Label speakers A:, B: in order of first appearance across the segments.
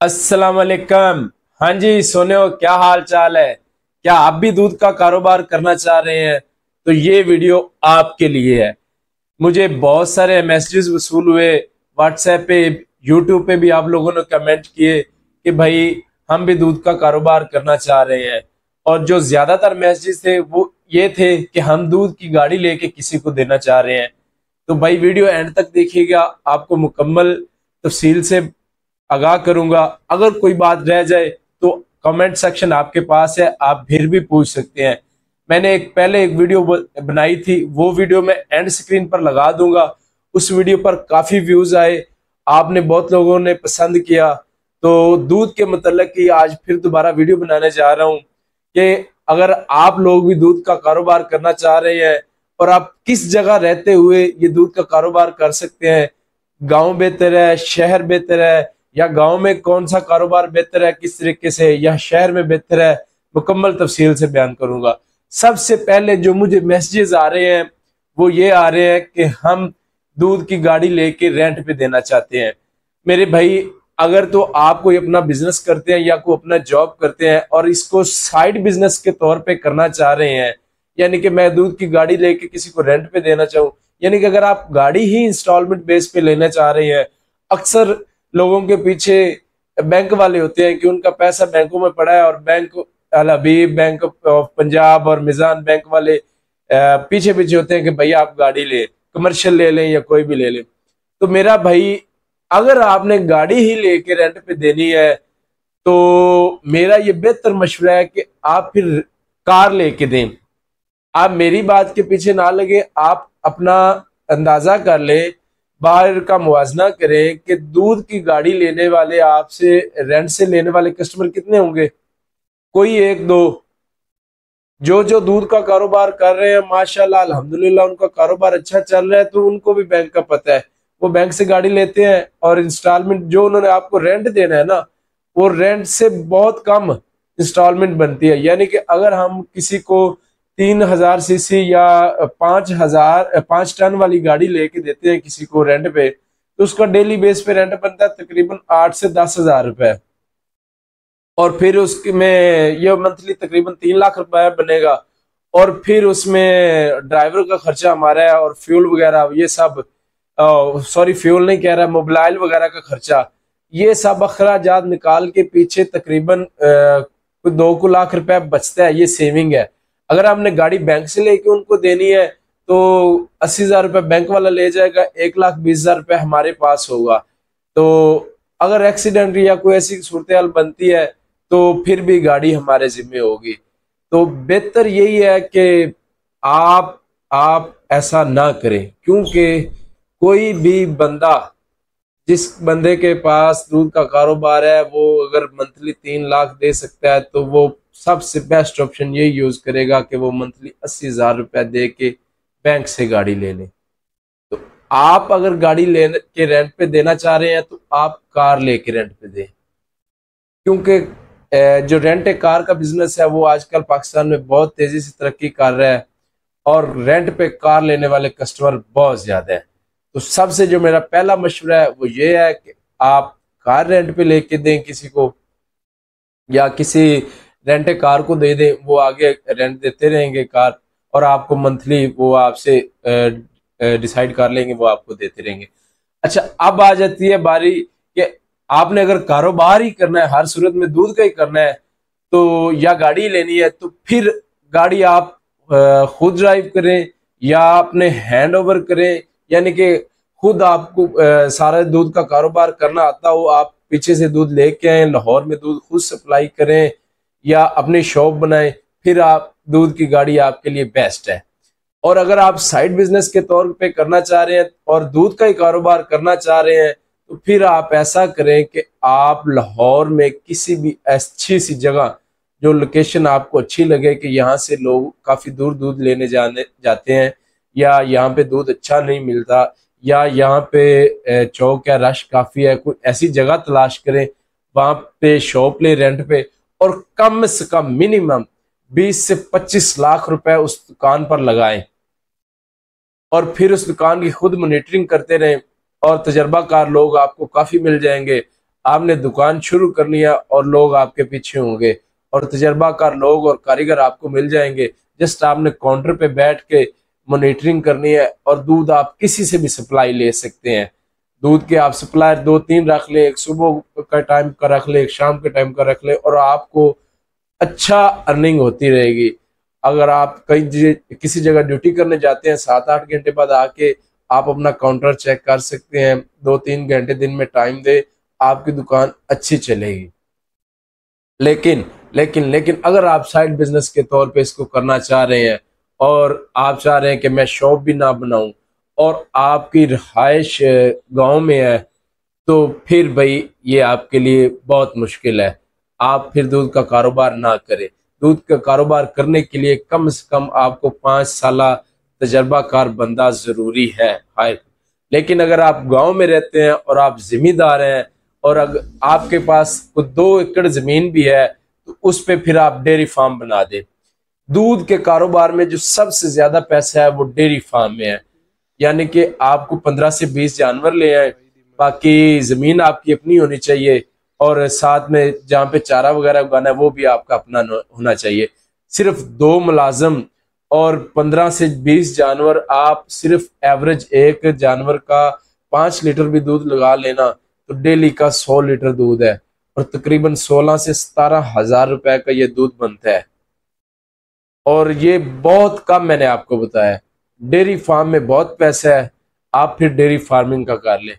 A: अस्सलाम वालेकुम। हाँ जी सोनियो, क्या हाल चाल है? क्या आप भी दूध का कारोबार करना चाह रहे हैं? तो ये वीडियो आपके लिए है। मुझे बहुत सारे मैसेजेस वसूल हुए व्हाट्सएप पे, यूट्यूब पे भी आप लोगों ने कमेंट किए कि भाई हम भी दूध का कारोबार करना चाह रहे हैं। और जो ज्यादातर मैसेजेस थे वो ये थे कि हम दूध की गाड़ी लेके किसी को देना चाह रहे हैं। तो भाई वीडियो एंड तक देखिएगा, आपको मुकम्मल तफसील से आगाह करूंगा। अगर कोई बात रह जाए तो कमेंट सेक्शन आपके पास है, आप फिर भी पूछ सकते हैं। मैंने पहले एक वीडियो बनाई थी, वो वीडियो मैं एंड स्क्रीन पर लगा दूंगा। उस वीडियो पर काफी व्यूज आए, आपने बहुत लोगों ने पसंद किया। तो दूध के मतलब की आज फिर दोबारा वीडियो बनाने जा रहा हूं कि अगर आप लोग भी दूध का कारोबार करना चाह रहे हैं और आप किस जगह रहते हुए ये दूध का कारोबार कर सकते हैं, गांव बेहतर है, शहर बेहतर है, या गांव में कौन सा कारोबार बेहतर है किस तरीके से, या शहर में बेहतर है, मुकम्मल तफसील से बयान करूंगा। सबसे पहले जो मुझे मैसेजेस आ रहे हैं वो ये आ रहे हैं कि हम दूध की गाड़ी लेके रेंट पे देना चाहते हैं। मेरे भाई, अगर तो आप कोई अपना बिजनेस करते हैं या कोई अपना जॉब करते हैं और इसको साइड बिजनेस के तौर पे करना चाह रहे हैं, यानी कि मैं दूध की गाड़ी लेके किसी को रेंट पे देना चाहूँ, यानी कि अगर आप गाड़ी ही इंस्टॉलमेंट बेस पे लेना चाह रहे हैं। अक्सर लोगों के पीछे बैंक वाले होते हैं कि उनका पैसा बैंकों में पड़ा है और bank Al Habib, bank of Punjab और मिजान बैंक वाले पीछे पीछे होते हैं कि भैया आप गाड़ी ले, कमर्शियल ले लें या कोई भी ले लें। तो मेरा भाई, अगर आपने गाड़ी ही लेके रेंट पे देनी है तो मेरा ये बेहतर मशवरा है कि आप फिर कार लेके दें। आप मेरी बात के पीछे ना लगे, आप अपना अंदाजा कर ले, बाहर का मुवाजना करें कि दूध की गाड़ी लेने वाले आपसे रेंट से लेने वाले कस्टमर कितने होंगे। कोई एक दो। जो जो दूध का कारोबार कर रहे हैं माशाल्लाह अल्हम्दुलिल्लाह उनका कारोबार अच्छा चल रहा है, तो उनको भी बैंक का पता है। वो बैंक से गाड़ी लेते हैं और इंस्टॉलमेंट जो उन्होंने आपको रेंट देना है ना, वो रेंट से बहुत कम इंस्टॉलमेंट बनती है। यानी कि अगर हम किसी को 3000 सीसी या 5 टन वाली गाड़ी लेके देते हैं किसी को रेंट पे, तो उसका डेली बेस पे रेंट बनता है तकरीबन 8 से 10 हजार रुपए। और फिर उसमें ये मंथली तकरीबन 3 लाख रुपए बनेगा। और फिर उसमें ड्राइवर का खर्चा हमारा है और फ्यूल वगैरह ये सब, सॉरी फ्यूल नहीं कह रहा, मोबाइल वगैरह का खर्चा, ये सब अखराजात निकाल के पीछे तकरीबन 2 लाख रुपए बचता है। ये सेविंग है। अगर आपने गाड़ी बैंक से लेके उनको देनी है तो 80 हजार रुपये बैंक वाला ले जाएगा, 1,20,000 रुपये हमारे पास होगा। तो अगर एक्सीडेंट या कोई ऐसी सूरत हाल बनती है तो फिर भी गाड़ी हमारे जिम्मे होगी। तो बेहतर यही है कि आप ऐसा ना करें, क्योंकि कोई भी बंदा, जिस बंदे के पास दूध का कारोबार है, वो अगर मंथली 3 लाख दे सकता है तो वो सबसे बेस्ट ऑप्शन यही यूज करेगा कि वो मंथली 80 हजार रुपया दे के बैंक से गाड़ी ले ले। तो आप अगर गाड़ी ले के रेंट पे देना चाह रहे हैं तो आप कार लेके रेंट पे दें, क्योंकि जो रेंट ए कार का बिजनेस है वो आजकल पाकिस्तान में बहुत तेजी से तरक्की कर रहा है और रेंट पे कार लेने वाले कस्टमर बहुत ज्यादा है। तो सबसे जो मेरा पहला मशवरा है वो ये है कि आप कार रेंट पे लेके दें किसी को, या किसी रेंट ए कार को दे दें, वो आगे रेंट देते रहेंगे कार, और आपको मंथली वो आपसे डिसाइड कर लेंगे, वो आपको देते रहेंगे। अच्छा, अब आ जाती है बारी कि आपने अगर कारोबार ही करना है, हर सूरत में दूध का ही करना है, तो या गाड़ी लेनी है, तो फिर गाड़ी आप खुद ड्राइव करें या अपने हैंड ओवर करें, यानी कि खुद आपको सारा दूध का कारोबार करना आता हो, आप पीछे से दूध लेके आए, लाहौर में दूध खुद सप्लाई करें या अपनी शॉप बनाएं, फिर आप दूध की गाड़ी आपके लिए बेस्ट है। और अगर आप साइड बिजनेस के तौर पे करना चाह रहे हैं और दूध का ही कारोबार करना चाह रहे हैं, तो फिर आप ऐसा करें कि आप लाहौर में किसी भी अच्छी सी जगह, जो लोकेशन आपको अच्छी लगे कि यहाँ से लोग काफी दूर दूध लेने जाते हैं, या यहाँ पे दूध अच्छा नहीं मिलता, या यहाँ पे चौक या रश काफी है, कोई ऐसी जगह तलाश करें, वहां पे शॉप ले रेंट पे, और कम से कम मिनिमम 20 से 25 लाख रुपए उस दुकान पर लगाएं और फिर उस दुकान की खुद मॉनिटरिंग करते रहें। और तजर्बाकार लोग आपको काफी मिल जाएंगे। आपने दुकान शुरू कर लिया और लोग आपके पीछे होंगे और तजर्बाकार लोग और कारीगर आपको मिल जाएंगे। जस्ट आपने काउंटर पे बैठ के मॉनिटरिंग करनी है और दूध आप किसी से भी सप्लाई ले सकते हैं। दूध के आप सप्लायर 2-3 रख ले, एक सुबह का टाइम का रख ले, एक शाम के टाइम का रख ले, और आपको अच्छा अर्निंग होती रहेगी। अगर आप कहीं किसी जगह ड्यूटी करने जाते हैं, 7-8 घंटे बाद आके आप अपना काउंटर चेक कर सकते हैं। 2-3 घंटे दिन में टाइम दे, आपकी दुकान अच्छी चलेगी। लेकिन लेकिन लेकिन अगर आप साइड बिजनेस के तौर पे इसको करना चाह रहे हैं और आप चाह रहे हैं कि मैं शॉप भी ना बनाऊं और आपकी रिहाइश गांव में है, तो फिर भाई ये आपके लिए बहुत मुश्किल है। आप फिर दूध का कारोबार ना करें। दूध का कारोबार करने के लिए कम से कम आपको 5 साल तजर्बाकार बंदा जरूरी है हायर। लेकिन अगर आप गांव में रहते हैं और आप जिम्मेदार हैं और अगर आपके पास कुछ 2 एकड़ जमीन भी है, तो उस पे फिर आप डेयरी फार्म बना दे। दूध के कारोबार में जो सबसे ज्यादा पैसा है वो डेयरी फार्म में है। यानी कि आपको 15 से 20 जानवर ले आए, बाकी जमीन आपकी अपनी होनी चाहिए और साथ में जहाँ पे चारा वगैरह उगाना है वो भी आपका अपना होना चाहिए। सिर्फ 2 मुलाजम और 15 से 20 जानवर, आप सिर्फ एवरेज एक जानवर का 5 लीटर भी दूध लगा लेना तो डेली का 100 लीटर दूध है और तकरीबन 16 से 17 हजार रुपए का ये दूध बनता है। और ये बहुत कम मैंने आपको बताया। डेयरी फार्म में बहुत पैसा है, आप फिर डेयरी फार्मिंग का कर ले।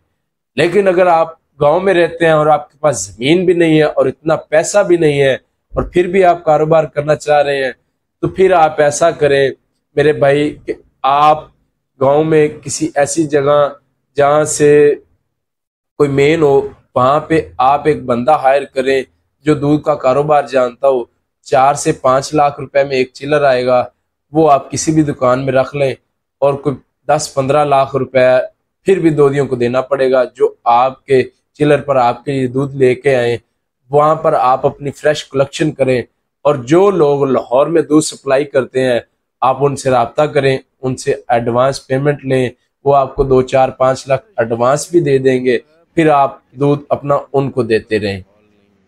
A: लेकिन अगर आप गांव में रहते हैं और आपके पास जमीन भी नहीं है और इतना पैसा भी नहीं है और फिर भी आप कारोबार करना चाह रहे हैं, तो फिर आप ऐसा करें मेरे भाई कि आप गांव में किसी ऐसी जगह जहां से कोई मेन हो, वहां पे आप एक बंदा हायर करें जो दूध का कारोबार जानता हो। 4 से 5 लाख रुपए में एक चिलर आएगा, वो आप किसी भी दुकान में रख लें और कोई 10-15 लाख रुपए फिर भी दोदियों को देना पड़ेगा जो आपके चिलर पर आपके लिए दूध लेके आए। वहां पर आप अपनी फ्रेश कलेक्शन करें और जो लोग लाहौर में दूध सप्लाई करते हैं आप उनसे रब्ता करें, उनसे एडवांस पेमेंट लें। वो आपको 2-4-5 लाख एडवांस भी दे देंगे, फिर आप दूध अपना उनको देते रहें।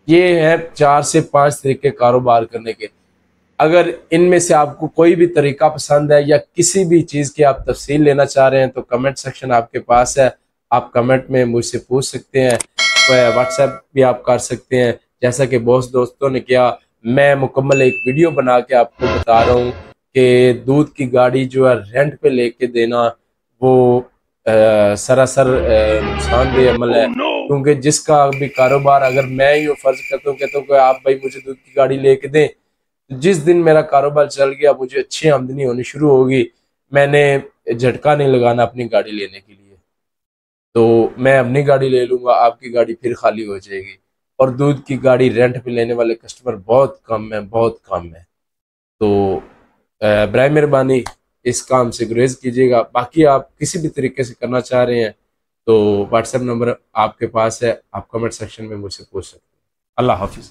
A: ये है 4 से 5 तरीके कारोबार करने के। अगर इनमें से आपको कोई भी तरीका पसंद है या किसी भी चीज़ की आप तफसील लेना चाह रहे हैं तो कमेंट सेक्शन आपके पास है, आप कमेंट में मुझसे पूछ सकते हैं। व्हाट्सएप भी आप कर सकते हैं जैसा कि बहुत दोस्तों ने किया। मैं मुकम्मल एक वीडियो बना के आपको बता रहा हूँ कि दूध की गाड़ी जो है रेंट पे लेके देना वो सरासर नुकसानदेह अमल है। क्योंकि जिसका भी कारोबार, अगर मैं ही फर्ज करता हूँ कहता हूँ कि आप भाई मुझे दूध की गाड़ी लेके दें, जिस दिन मेरा कारोबार चल गया मुझे अच्छी आमदनी होनी शुरू होगी, मैंने झटका नहीं लगाना अपनी गाड़ी लेने के लिए। तो मैं अपनी गाड़ी ले लूंगा, आपकी गाड़ी फिर खाली हो जाएगी। और दूध की गाड़ी रेंट पे लेने वाले कस्टमर बहुत कम है, बहुत कम है। तो बराए मेहरबानी इस काम से गुरेज कीजिएगा। बाकी आप किसी भी तरीके से करना चाह रहे हैं तो व्हाट्सएप नंबर आपके पास है, आप कमेंट सेक्शन में मुझसे पूछ सकते हैं। अल्लाह हाफिज़।